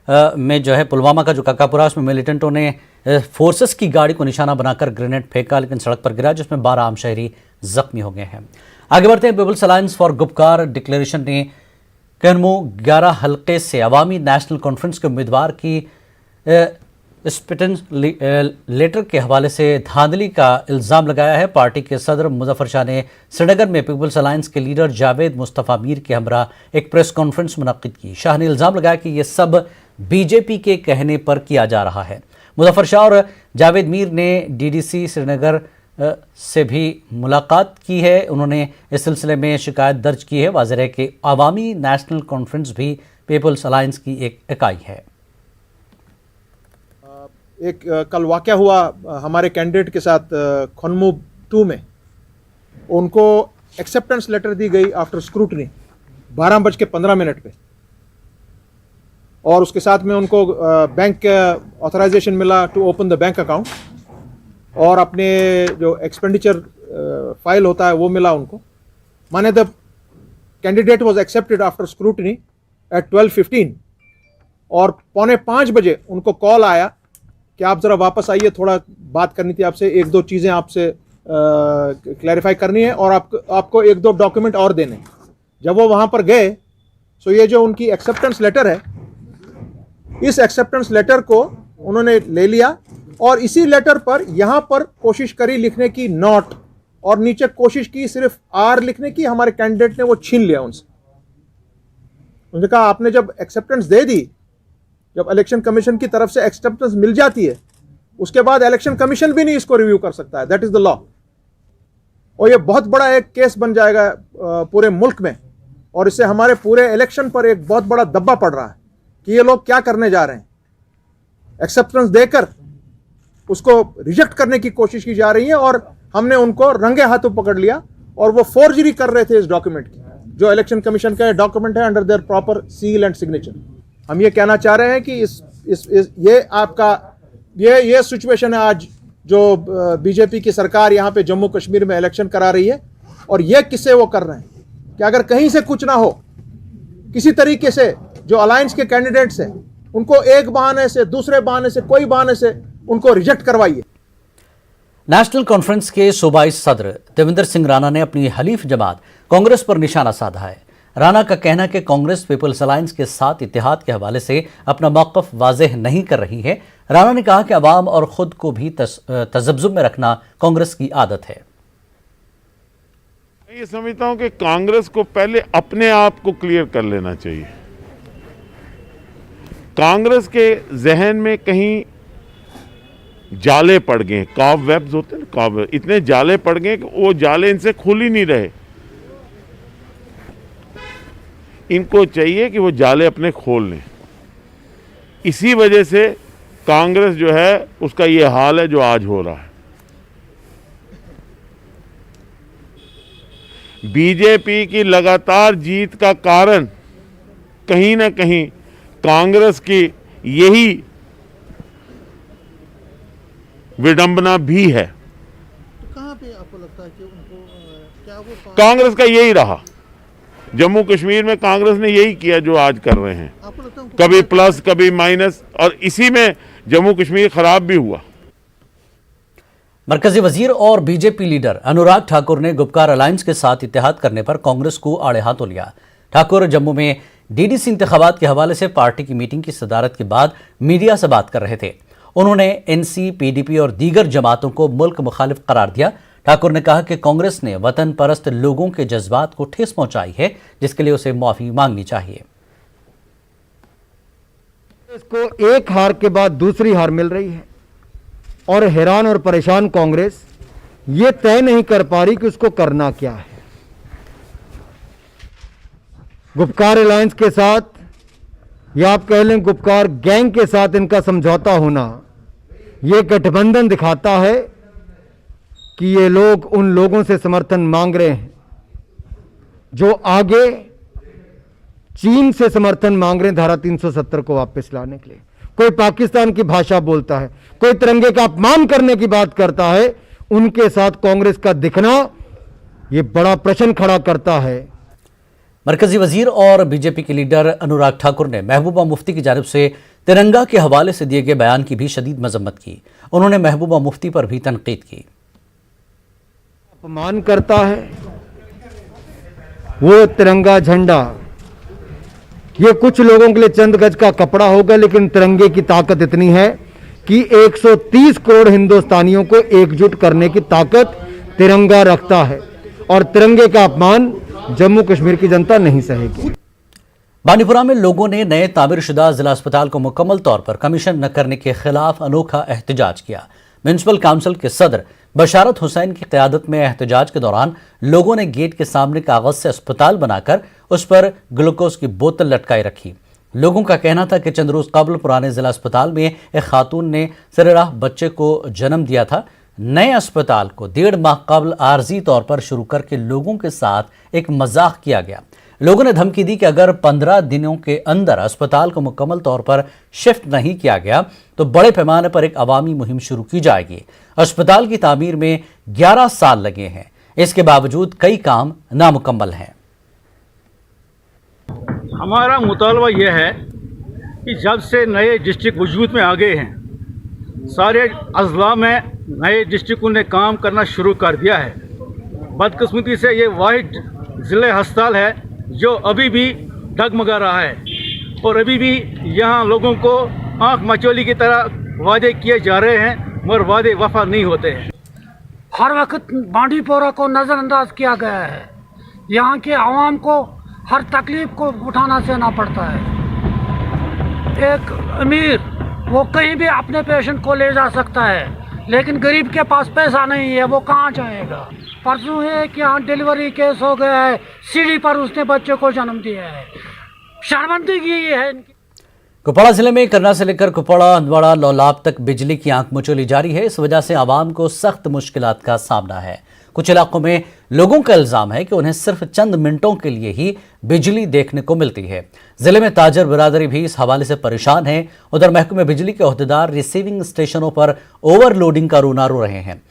में जो है पुलवामा का जो काकापुरा, उसमें मिलिटेंटों ने फोर्सेस की गाड़ी को निशाना बनाकर ग्रेनेड फेंका, लेकिन सड़क पर गिरा, जिसमें 12 आम शहरी जख्मी हो गए हैं। आगे बढ़ते हैं। People's alliance for Gupkar declaration ने कनमू 11 हल्के से अवामी नेशनल कॉन्फ्रेंस के उम्मीदवार की स्पिटन लेटर के हवाले से धांधली का इल्ज़ाम लगाया है। पार्टी के सदर मुजफ्फर शाह ने श्रीनगर में पीपल्स अलायंस के लीडर जावेद मुस्तफ़ा मीर के हमरा एक प्रेस कॉन्फ्रेंस मुनक्किद की। शाह ने इल्ज़ाम लगाया कि यह सब बीजेपी के कहने पर किया जा रहा है। मुजफ्फर शाह और जावेद मीर ने डीडीसी श्रीनगर से भी मुलाकात की है। उन्होंने इस सिलसिले में शिकायत दर्ज की है। वाज़ेह है कि अवामी नेशनल कॉन्फ्रेंस भी पीपल्स अलायंस की एक इकाई है। एक कल वाक़या हुआ हमारे कैंडिडेट के साथ खनमू 2 में, उनको एक्सेप्टेंस लेटर दी गई आफ्टर स्क्रूटनी 12:15 पे, और उसके साथ में उनको बैंक ऑथराइजेशन मिला to open the bank account, और अपने जो एक्सपेंडिचर फाइल होता है वो मिला उनको। माने the candidate was accepted after scrutiny at 12:15, और 4:45 बजे उनको कॉल आया कि आप ज़रा वापस आइए, थोड़ा बात करनी थी आपसे, 1-2 चीज़ें आपसे क्लैरिफाई करनी है, और आपको 1-2 डॉक्यूमेंट और देने। जब वो वहाँ पर गए, सो ये जो उनकी एक्सेप्टेंस लेटर है, इस एक्सेप्टेंस लेटर को उन्होंने ले लिया, और इसी लेटर पर यहाँ पर कोशिश करी लिखने की नॉट, और नीचे कोशिश की सिर्फ आर लिखने की। हमारे कैंडिडेट ने वो छीन लिया उनसे। उन्होंने कहा आपने जब एक्सेप्टेंस दे दी, जब इलेक्शन कमीशन की तरफ से एक्सेप्टेंस मिल जाती है, उसके बाद इलेक्शन कमीशन भी नहीं इसको रिव्यू कर सकता है। That is the law. और ये बहुत बड़ा एक केस बन जाएगा पूरे मुल्क में, और इससे हमारे पूरे इलेक्शन पर एक बहुत बड़ा दब्बा पड़ रहा है कि ये लोग क्या करने जा रहे हैं। एक्सेप्टेंस देकर उसको रिजेक्ट करने की कोशिश की जा रही है, और हमने उनको रंगे हाथों पकड़ लिया, और वो फोर्जरी कर रहे थे इस डॉक्यूमेंट की, जो इलेक्शन कमीशन का डॉक्यूमेंट है under their proper seal and signature. हम ये कहना चाह रहे हैं कि ये आपका ये सिचुएशन है आज, जो बीजेपी की सरकार यहाँ पे जम्मू कश्मीर में इलेक्शन करा रही है, और ये किससे वो कर रहे हैं कि अगर कहीं से कुछ ना हो, किसी तरीके से जो अलायंस के कैंडिडेट्स हैं उनको एक बहाने से, दूसरे बहाने से, कोई बहाने से उनको रिजेक्ट करवाइए। नेशनल कॉन्फ्रेंस के सूबाई सदर देवेंद्र सिंह राणा ने अपनी हलीफ जमात कांग्रेस पर निशाना साधा है। राणा का कहना है कि कांग्रेस पीपल्स अलायंस के साथ इत्तेहाद के हवाले से अपना मौक़िफ़ वाज़ेह नहीं कर रही है। राणा ने कहा कि अवाम और ख़ुद को भी तज़ब्ज़ुब में रखना कांग्रेस की आदत है। मैं ये समझता हूं कि कांग्रेस को पहले अपने आप को क्लियर कर लेना चाहिए। कांग्रेस के जहन में कहीं जाले पड़ गए, कॉब वेब्स होते हैं ना, कॉब, इतने जाले पड़ गए कि वो जाले इनसे खुल ही नहीं रहे। इनको चाहिए कि वो जाले अपने खोल लें। इसी वजह से कांग्रेस जो है उसका ये हाल है जो आज हो रहा है। बीजेपी की लगातार जीत का कारण कहीं ना कहीं कांग्रेस की यही विडंबना भी है। तो कहां पे आपको लगता है कि उनको क्या वो कांग्रेस का यही रहा। जम्मू कश्मीर में कांग्रेस ने यही किया जो आज कर रहे हैं, कभी प्लस कभी माइनस, और इसी में जम्मू कश्मीर खराब भी हुआ। मरकजी वजीर और बीजेपी लीडर अनुराग ठाकुर ने गुपकार अलायंस के साथ इत्तेहाद करने पर कांग्रेस को आड़े हाथों लिया। ठाकुर जम्मू में डीडीसी इंतखाबात के हवाले से पार्टी की मीटिंग की सदारत के बाद मीडिया से बात कर रहे थे। उन्होंने एनसी, पीडीपी और दीगर जमातों को मुल्क मुखालिफ करार दिया। ठाकुर ने कहा कि कांग्रेस ने वतन परस्त लोगों के जज्बात को ठेस पहुंचाई है, जिसके लिए उसे माफी मांगनी चाहिए। इसको एक हार के बाद दूसरी हार मिल रही है, और हैरान और परेशान कांग्रेस ये तय नहीं कर पा रही कि उसको करना क्या है। गुपकार अलायंस के साथ, या आप कह लें गुपकार गैंग के साथ इनका समझौता होना, ये गठबंधन दिखाता है कि ये लोग उन लोगों से समर्थन मांग रहे हैं जो आगे चीन से समर्थन मांग रहे हैं धारा 370 को वापस लाने के लिए। कोई पाकिस्तान की भाषा बोलता है, कोई तिरंगे का अपमान करने की बात करता है। उनके साथ कांग्रेस का दिखना ये बड़ा प्रश्न खड़ा करता है। मरकजी वजीर और बीजेपी के लीडर अनुराग ठाकुर ने महबूबा मुफ्ती की जानिब से तिरंगा के हवाले से दिए गए बयान की भी शदीद मजम्मत की। उन्होंने महबूबा मुफ्ती पर भी तनकीद की। अपमान करता है वो तिरंगा झंडा, ये कुछ लोगों के लिए चंद गज का कपड़ा होगा, लेकिन तिरंगे की ताकत इतनी है कि 130 करोड़ हिंदुस्तानियों को एकजुट करने की ताकत तिरंगा रखता है, और तिरंगे का अपमान जम्मू कश्मीर की जनता नहीं सहेगी। बांडीपुरा में लोगों ने नए तामीरशुदा जिला अस्पताल को मुकम्मल तौर पर कमीशन न करने के खिलाफ अनोखा एहतजाज किया। म्यूनिसिपल काउंसिल के सदर बशारत हुसैन की क़यादत में एहतजाज के दौरान लोगों ने गेट के सामने कागज से अस्पताल बनाकर उस पर ग्लूकोज की बोतल लटकाई रखी। लोगों का कहना था कि चंद रोज कबल पुराने जिला अस्पताल में एक खातून ने सरेराह बच्चे को जन्म दिया था। नए अस्पताल को 1.5 माह कबल आर्जी तौर पर शुरू करके लोगों के साथ एक मजाक किया गया। लोगों ने धमकी दी कि अगर 15 दिनों के अंदर अस्पताल को मुकम्मल तौर पर शिफ्ट नहीं किया गया तो बड़े पैमाने पर एक अवामी मुहिम शुरू की जाएगी। अस्पताल की तामीर में 11 साल लगे हैं, इसके बावजूद कई काम नामुकम्मल हैं। हमारा मुतालबा यह है कि जब से नए डिस्ट्रिक्ट वजूद में आ गए हैं, सारे अजला में नए डिस्ट्रिक्टों ने काम करना शुरू कर दिया है। बदकिस्मती से ये वाहिद ज़िला अस्पताल है जो अभी भी डगमगा रहा है, और अभी भी यहाँ लोगों को आँख मचोली की तरह वादे किए जा रहे हैं, मगर वादे वफा नहीं होते हैं। हर वक्त बांडीपोरा को नज़रअंदाज किया गया है। यहाँ के आवाम को हर तकलीफ को उठाना सहना पड़ता है। एक अमीर वो कहीं भी अपने पेशेंट को ले जा सकता है, लेकिन गरीब के पास पैसा नहीं है, वो कहाँ जाएगा। परसों है कि यहाँ डिलीवरी केस हो गया है, सीढ़ी पर उसने बच्चे को जन्म दिया है। शर्मिंदगी ये है इनकी। कुपवाड़ा जिले में करना से लेकर कुपवाड़ा, हंदवाड़ा, लौलाब तक बिजली की आंख मचोली जारी है। इस वजह से आवाम को सख्त मुश्किलात का सामना है। कुछ इलाकों में लोगों का इल्जाम है कि उन्हें सिर्फ चंद मिनटों के लिए ही बिजली देखने को मिलती है। जिले में ताजर बिरादरी भी इस हवाले से परेशान है। उधर महकमे बिजली के ओहदेदार रिसीविंग स्टेशनों पर ओवरलोडिंग का रोना रो रहे हैं।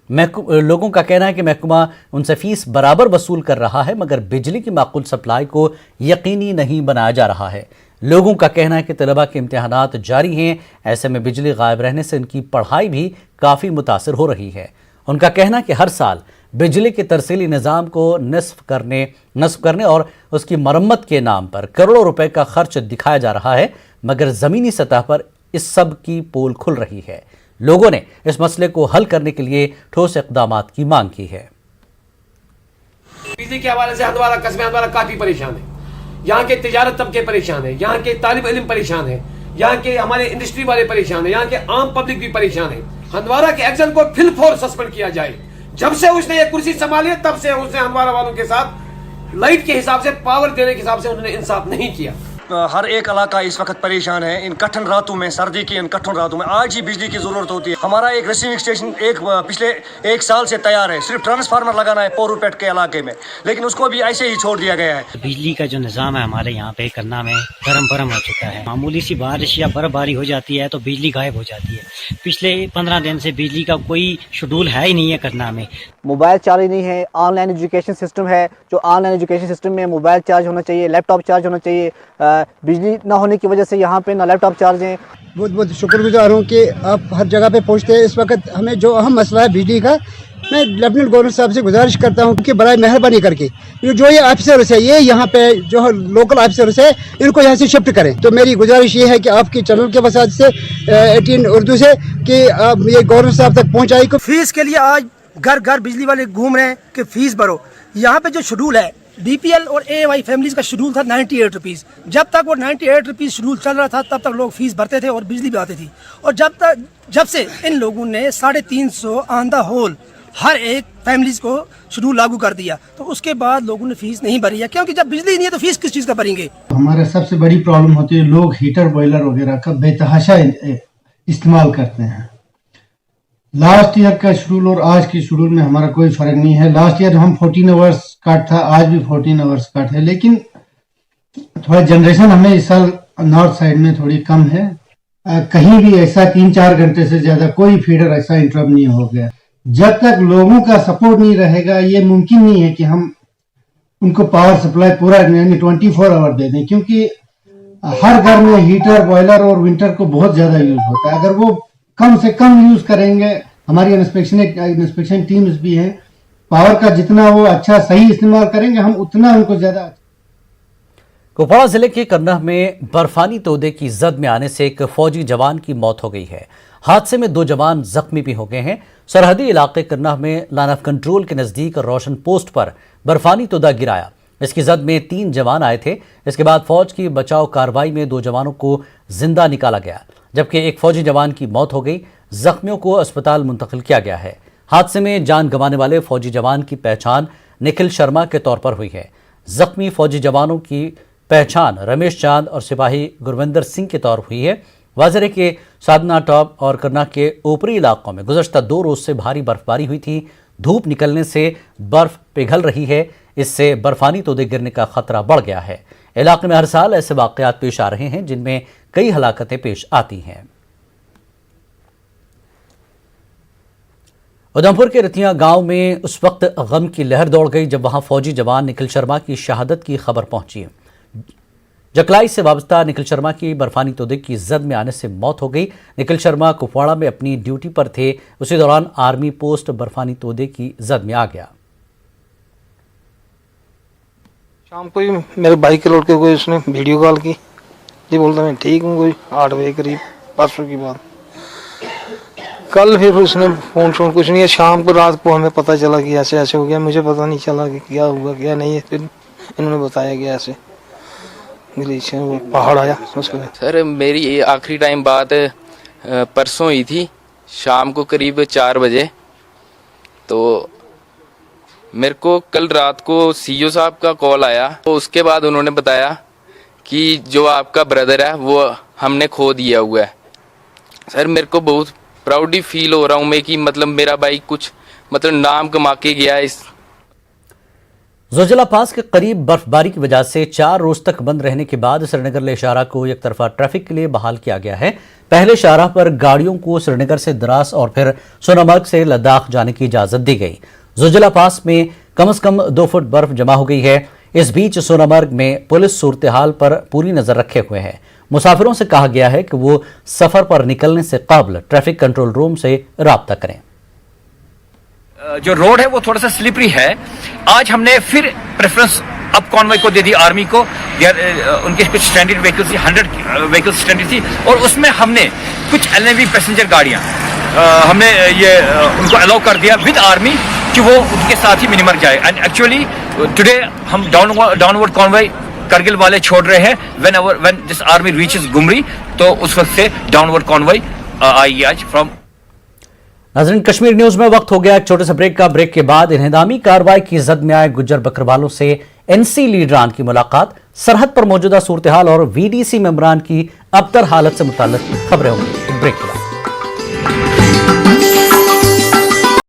लोगों का कहना है कि महकमा उनसे फीस बराबर वसूल कर रहा है, मगर बिजली की माकूल सप्लाई को यकीनी नहीं बनाया जा रहा है। लोगों का कहना है कि तलबा के इम्तिहानात जारी हैं, ऐसे में बिजली गायब रहने से इनकी पढ़ाई भी काफ़ी मुतासर हो रही है। उनका कहना है कि हर साल बिजली के तरसीली निज़ाम को नस्फ करने और उसकी मरम्मत के नाम पर करोड़ों रुपए का खर्च दिखाया जा रहा है, मगर ज़मीनी सतह पर इस सब की पोल खुल रही है। लोगों ने इस मसले को हल करने के लिए ठोस इक़दामात की मांग की है। बिजली के हवाले से हंदवाड़ा कस्बे हंदवाड़ा काफी परेशान है। यहाँ के तिजारत तबके परेशान है, यहाँ के तालिब इल्म परेशान है, यहाँ के हमारे इंडस्ट्री वाले परेशान है, यहाँ के आम पब्लिक भी परेशान है। हंदवाड़ा के एक्शन को फिल फोर सस्पेंड किया जाए। जब से उसने ये कुर्सी संभाली है तब से उसने हंदवाड़ा वालों के साथ लाइट के हिसाब से, पावर देने के हिसाब से उन्होंने इंसाफ नहीं किया। हर एक इलाका इस वक्त परेशान है इन कठिन रातों में, सर्दी की इन कठिन रातों में आज ही बिजली की जरूरत होती है। हमारा एक रिसीविंग स्टेशन पिछले 1 साल से तैयार है, सिर्फ ट्रांसफार्मर लगाना है पोरूपेट के इलाके में, लेकिन उसको भी ऐसे ही छोड़ दिया गया है। बिजली का जो निज़ाम है हमारे यहाँ पे करना में गरम हो चुका है। मामूली सी बारिश या बर्फबारी हो जाती है तो बिजली गायब हो जाती है। पिछले 15 दिन से बिजली का कोई शेड्यूल है ही नहीं है करना में। मोबाइल चार्ज नहीं है, ऑनलाइन एजुकेशन सिस्टम है, जो ऑनलाइन एजुकेशन सिस्टम में मोबाइल चार्ज होना चाहिए, लैपटॉप चार्ज होना चाहिए। बिजली ना होने की वजह से यहाँ पे ना लैपटॉप चार्ज हैं। बहुत बहुत शुक्रगुजार हूँ कि आप हर जगह पे पहुँचते हैं। इस वक्त हमें जो अहम मसला है बिजली का, मैं लेफ्टिनेंट गवर्नर साहब से गुजारिश करता हूँ कि बराए मेहरबानी करके जो ये ऑफिसर्स है, ये यहाँ पे जो लोकल ऑफिसर्स है, इनको यहाँ से शिफ्ट करें। तो मेरी गुजारिश ये है कि आपकी चैनल के वसात से 18 उर्दू से कि आप ये गवर्नर साहब तक पहुँचाई। फीस के लिए आज घर घर बिजली वाले घूम रहे हैं कि फीस भरो। यहाँ पे जो शेड्यूल है बीपीएल और एवाई फैमिलीज का शेड्यूल था 98 रुपीज़। जब तक वो 98 रुपीज़ शेड्यूल चल रहा था तब तक लोग फीस भरते थे और बिजली भी आती थी। और जब से इन लोगों ने 350 ऑन द होल हर एक फैमिलीज को शेड्यूल लागू कर दिया, तो उसके बाद लोगों ने फीस नहीं भरी है, क्योंकि जब बिजली नहीं है तो फीस किस चीज़ का भरेंगे। हमारा सबसे बड़ी प्रॉब्लम होती है, लोग हीटर बॉयलर वगैरह का बेतहाशा इस्तेमाल करते हैं। लास्ट ईयर का शेड्यूल और आज के शेड्यूल में हमारा कोई फर्क नहीं है। लास्ट ईयर हम 14 आवर्स कट था, आज भी 14 आवर्स कट है, लेकिन थोड़ा जनरेशन हमें इस साल नॉर्थ साइड में थोड़ी कम है। कहीं भी ऐसा 3-4 घंटे से ज्यादा कोई फीडर ऐसा इंटरप्ट नहीं हो गया। जब तक लोगों का सपोर्ट नहीं रहेगा, ये मुमकिन नहीं है कि हम उनको पावर सप्लाई पूरा यानी 24 आवर दे दें, क्योंकि हर घर में हीटर, बॉयलर और विंटर को बहुत ज्यादा यूज होता है। अगर वो कम से कम यूज करेंगे, हमारी इंस्पेक्शन टीम्स भी हैं, पावर का जितना वो अच्छा सही इस्तेमाल करेंगे, हम उतना उनको ज्यादा। कुपवाड़ा जिले के कन्नह में बर्फानी तोदे की जद में आने से एक फौजी जवान की मौत हो गई है। हादसे में 2 जवान जख्मी भी हो गए हैं। सरहदी इलाके कन्नह में लाइन ऑफ कंट्रोल के नजदीक रोशन पोस्ट पर बर्फानी तोदा गिराया। इसकी जद में 3 जवान आए थे। इसके बाद फौज की बचाव कार्रवाई में 2 जवानों को जिंदा निकाला गया, जबकि एक फौजी जवान की मौत हो गई। जख्मियों को अस्पताल मुंतकिल किया गया है। हादसे में जान गंवाने वाले फौजी जवान की पहचान निखिल शर्मा के तौर पर हुई है। जख्मी फौजी जवानों की पहचान रमेश चांद और सिपाही गुरविंदर सिंह के तौर हुई है। वाजरे के साधना टॉप और करना के ऊपरी इलाकों में गुज़श्ता 2 रोज से भारी बर्फबारी हुई थी। धूप निकलने से बर्फ पिघल रही है। इससे बर्फानी तोदे गिरने का खतरा बढ़ गया है। इलाके में हर साल ऐसे वाकयात पेश आ रहे हैं जिनमें कई हलाकतें पेश आती हैं। उधमपुर के रतिया गांव में उस वक्त गम की लहर दौड़ गई जब वहां फौजी जवान निखिल शर्मा की शहादत की खबर पहुंची। जकलाई से वाबस्ता निखिल शर्मा की बर्फानी तोदे की जद में आने से मौत हो गई। निखिल शर्मा कुपवाड़ा में अपनी ड्यूटी पर थे। उसी दौरान आर्मी पोस्ट बर्फानी तोदे की जद में आ गया। शाम को ही मेरे बाइक के लौट के कोई उसने वीडियो कॉल की, जी बोलता मैं ठीक हूँ, कोई 8 बजे करीब परसों की बात। कल फिर उसने फोन कुछ नहीं है। शाम को रात को हमें पता चला कि ऐसे ऐसे हो गया। मुझे पता नहीं चला कि क्या हुआ क्या नहीं है। फिर इन्होंने बताया कि ऐसे ग्लेशियर वो पहाड़ आया उसके बाद। सर मेरी आखिरी टाइम बात परसों हुई थी, शाम को करीब 4 बजे। तो मेरे को कल रात को सीईओ साहब का कॉल आया, तो उसके बाद उन्होंने बताया कि जो आपका ब्रदर है वो हमने खो दिया हुआ है। सर मेरे को बहुत प्राउडी फील हो रहा हूँ मैं कि मतलब मेरा भाई कुछ नाम कमा के गया। इस जोजिला पास के करीब बर्फबारी की वजह से 4 रोज तक बंद रहने के बाद श्रीनगर ले शाहराह को एक तरफा ट्रैफिक के लिए बहाल किया गया है। पहले शाहराह पर गाड़ियों को श्रीनगर से द्रास और फिर सोनामर्ग से लद्दाख जाने की इजाजत दी गई। जोजिला पास में कम से कम 2 फुट बर्फ जमा हो गई है। इस बीच सोनामर्ग में पुलिस सूरत हाल पर पूरी नजर रखे हुए है। मुसाफिरों से कहा गया है कि वो सफर पर निकलने से कबल ट्रैफिक कंट्रोल रूम से राब्ता करें। जो रोड है वो थोड़ा सा स्लिपरी है। आज हमने फिर प्रेफरेंस अब कॉन्वॉय को दे दी, आर्मी को। उनके कुछ स्टैंडर्ड व्हीकल्स थी, 100 व्हीकल्स स्टैंडर्ड थी, और उसमें हमने कुछ LNV पैसेंजर गाड़ियां हमने ये उनको अलाउ कर दिया विद आर्मी कि वो उनके साथ ही मिनिमर जाए। एंड एक्चुअली टुडे हम डाउनवर्ड कॉन्वॉय करगिल वाले छोड़ रहे हैं। व्हेन दिस आर्मी रीचेस गुमरी, तो उस वक्त से डाउनवर्ड कॉन्वॉय आएगी आज फ्रॉम। नाज़रीन, कश्मीर न्यूज में वक्त हो गया एक छोटे से ब्रेक का। ब्रेक के बाद इन्हदामी कार्रवाई की जद में आए गुज्जर बकरवालों से NC लीडरान की मुलाकात, सरहद पर मौजूदा सूरत हाल और VDC मेंबरान की अबतर हालत से मुताल्लिक खबरें होंगी। ब्रेक के बाद